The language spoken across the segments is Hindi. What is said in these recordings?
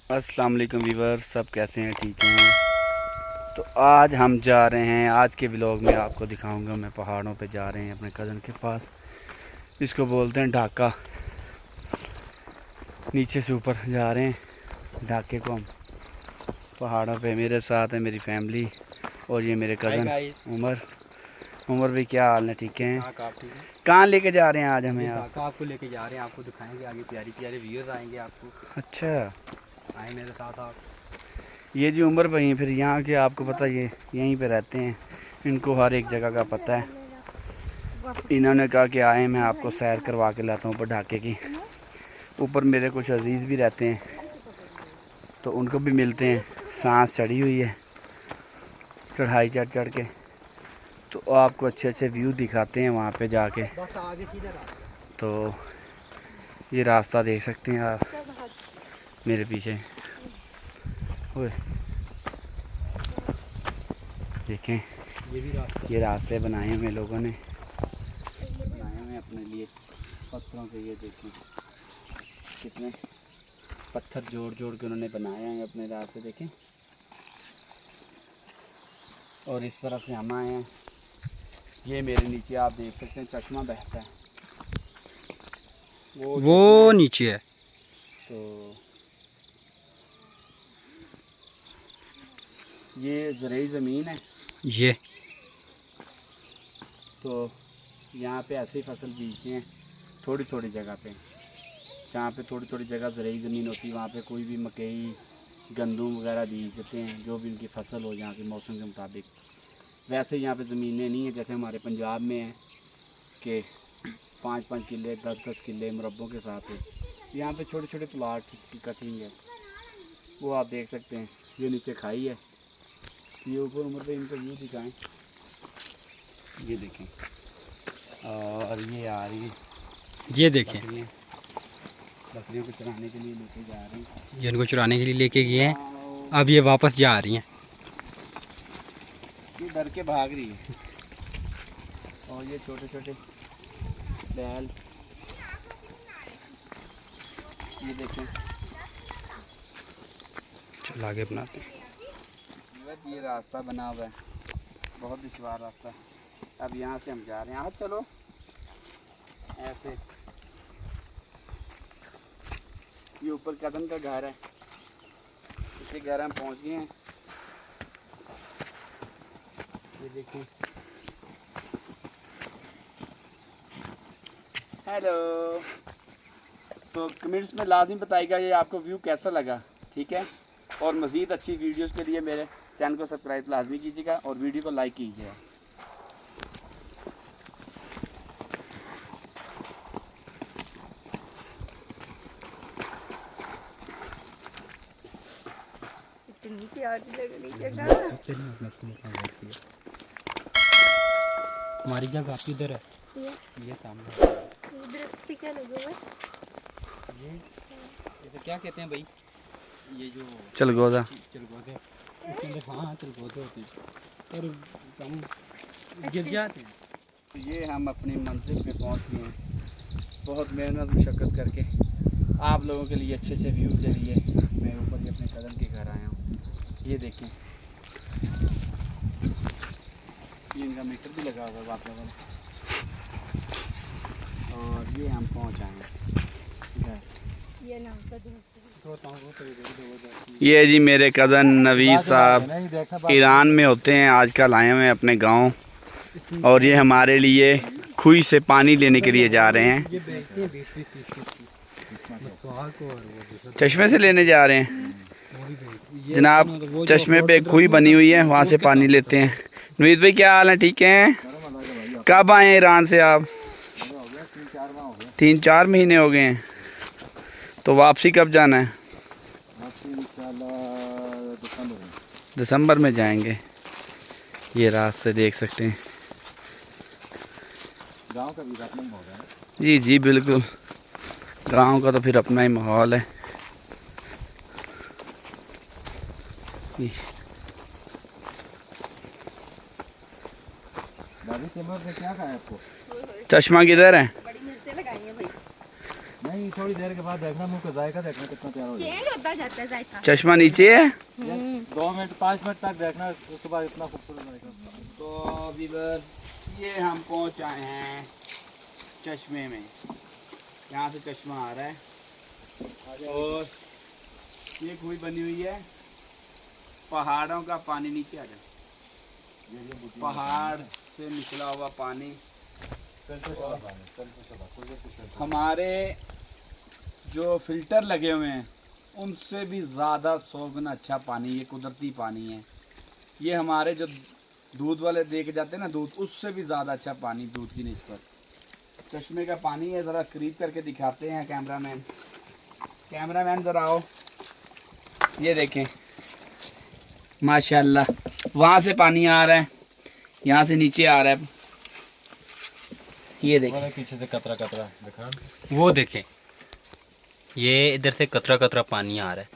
अस्सलाम वालेकुम वीवर, सब कैसे हैं? ठीक हैं। तो आज हम जा रहे हैं, आज के व्लॉग में आपको दिखाऊंगा मैं पहाड़ों पे जा रहे हैं अपने कज़न के पास। इसको बोलते हैं ढाका। नीचे से ऊपर जा रहे हैं ढाके को हम। पहाड़ों पे मेरे साथ है मेरी फैमिली और ये मेरे कज़न उमर। उमर भी क्या हाल है? ठीक है। कहाँ लेके जा रहे हैं आज हमें? आपको लेके जा रहे हैं, आपको दिखाएंगे आगे प्यारी प्यारे व्यूअर्स आएंगे आपको। अच्छा, आए मेरे साथ आप। ये जी उमर भाई हैं, फिर यहाँ के आपको पता ये यहीं पे रहते हैं, इनको हर एक जगह का पता है। इन्होंने कहा कि आए मैं आपको सैर करवा के लाता हूँ ऊपर ढाके की। ऊपर मेरे कुछ अजीज़ भी रहते हैं तो उनको भी मिलते हैं। सांस चढ़ी हुई है चढ़ाई चढ़ चढ़ के, तो आपको अच्छे अच्छे व्यू दिखाते हैं वहाँ पे जाके। तो ये रास्ता देख सकते हैं आप मेरे पीछे। ओए देखें, ये रास्ते बनाए हुए लोगों ने, बनाए हुए अपने लिए पत्थरों के। ये देखें कितने पत्थर जोड़ जोड़ के उन्होंने बनाए हैं अपने रास्ते, देखें। और इस तरफ से हम आए हैं। ये मेरे नीचे आप देख सकते हैं चश्मा बहता है, वो नीचे है। तो ये ज़रूरी ज़मीन है ये तो यहाँ पे ऐसे ही फसल बीजते हैं थोड़ी थोड़ी जगह पे। जहाँ पे थोड़ी थोड़ी जगह ज़रूरी ज़मीन होती है वहाँ पे कोई भी मकई गंदम वगैरह बीज देते हैं, जो भी उनकी फसल हो यहाँ के मौसम के मुताबिक। वैसे यहाँ पे ज़मीनें नहीं है जैसे हमारे पंजाब में है कि 5-5 किले 10-10 किले मुरब्बों के साथ है। यहाँ पे छोटे छोटे प्लाट की कटिंग है, वो आप देख सकते हैं। ये नीचे खाई है, ये ऊपर उम्र पे इनको व्यू दिखाएं, ये देखें। और ये आ रही है, ये देखें, बकरियों को चराने के लिए लेके जा रही हैं। ये उनको चुराने के लिए लेके गए हैं, अब ये वापस जा रही हैं। ये डर के भाग रही है। और ये छोटे छोटे बैल, ये देखें। चल आगे बनाते हैं। ये रास्ता बना हुआ है, बहुत दुश्वार रास्ता है। अब यहाँ से हम जा रहे हैं, आप चलो ऐसे। ये ऊपर कदम का घर है, इसके घर हम पहुँच गए हैं। ये देखिए, हेलो। तो कमेंट्स में लाजिम बताइएगा ये आपको व्यू कैसा लगा, ठीक है। और मज़ीद अच्छी वीडियोस के लिए मेरे चैनल को सब्सक्राइब लाजमी कीजिएगा और वीडियो को लाइक कीजिएगा। इतनी प्यारी लग रही जगह। हमारी जगह आपकी इधर है, ये सामने। इधर पे क्या लगा हुआ है? ये तो क्या कहते हैं भाई, ये जो चलगोजा चलगोदे उसके अंदर। हाँ चलगोदे होते हैं और कम गिर जाते हैं। तो ये हम अपनी मंजिल पे पहुंच गए हैं, बहुत मेहनत मुशक्क़त करके आप लोगों के लिए अच्छे अच्छे व्यू के लिए। मैं ऊपर ही अपने कज़न के घर आया हूँ, ये देखें। ये इनका मीटर भी लगा हुआ है वाक़ई वाला। और ये हम पहुँच आए हैं। ये जी मेरे कज़न नवीद साहब ईरान में होते हैं, आजकल आए हुए हैं अपने गांव। और ये हमारे लिए खुई से पानी लेने के लिए जा रहे हैं, चश्मे से लेने जा रहे हैं जनाब। चश्मे पे खुई बनी हुई है, वहाँ से पानी लेते हैं। नवीद भाई क्या हाल है? ठीक हैं। कब आए हैं ईरान से आप? 3-4 महीने हो गए हैं। तो वापसी कब जाना है? दिसंबर में जाएंगे। ये रास्ते देख सकते हैं। गांव का भी अपना माहौल है। जी जी बिल्कुल, गांव का तो फिर अपना ही माहौल है। दादी क्या खाया आपको? चश्मा किधर है? बड़ी मिर्चें लगाई हैं भाई। नहीं, थोड़ी देर के बाद देखना, मुंह का जायका देखना कितना प्यारा हो जाएगा। चेंज होता जाता है जायका। चश्मा नीचे है। 2 मिनट 5 मिनट तक देखना, उसके बाद इतना खूबसूरत जाएगा। तो व्यूअर, ये हम पहुंच आए हैं चश्मे में। यहाँ से चश्मा आ रहा है और ये कुएं बनी हुई है, पहाड़ों का पानी नीचे आ जाए, पहाड़ से निकला हुआ पानी। हमारे जो फिल्टर लगे हुए हैं उनसे भी ज़्यादा 100 गुना अच्छा पानी, ये कुदरती पानी है। ये हमारे जो दूध वाले दे के जाते हैं ना दूध, उससे भी ज़्यादा अच्छा पानी दूध की निस्बत। चश्मे का पानी है, ज़रा करीब करके दिखाते हैं कैमरामैन। कैमरामैन ज़रा आओ, ये देखें माशाल्लाह, वहाँ से पानी आ रहा है, यहाँ से नीचे आ रहा है, ये देखें पीछे से कतरा कतरा दिखा, वो देखें, ये इधर से कतरा कतरा पानी आ रहा है।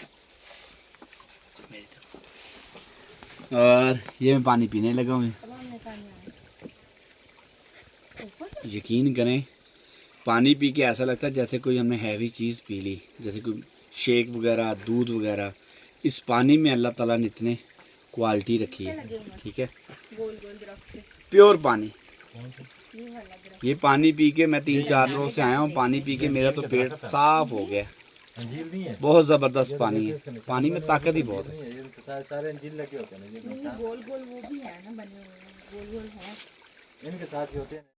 और ये मैं पानी पीने लगा हूँ। यकीन करें, पानी पी के ऐसा लगता है जैसे कोई हमने हैवी चीज़ पी ली, जैसे कोई शेक वगैरह, दूध वगैरह। इस पानी में अल्लाह ताला ने इतने क्वालिटी रखी है, ठीक है, गोल गोल दरख्त से। प्योर पानी। ये वाला दरख्त। ये पानी पी के मैं 3-4 रोज से आया हूँ, पानी पी के मेरा तो पेट साफ हो गया। अंजीर नहीं है, बहुत ज़बरदस्त पानी है, पानी में ताकत ही बहुत है। ये सारे अंजीर लगे होते हैं ना, नहीं, गोल गोल वो भी है ना बने हुए, गोल गोल है। इनके साथ भी होते हैं।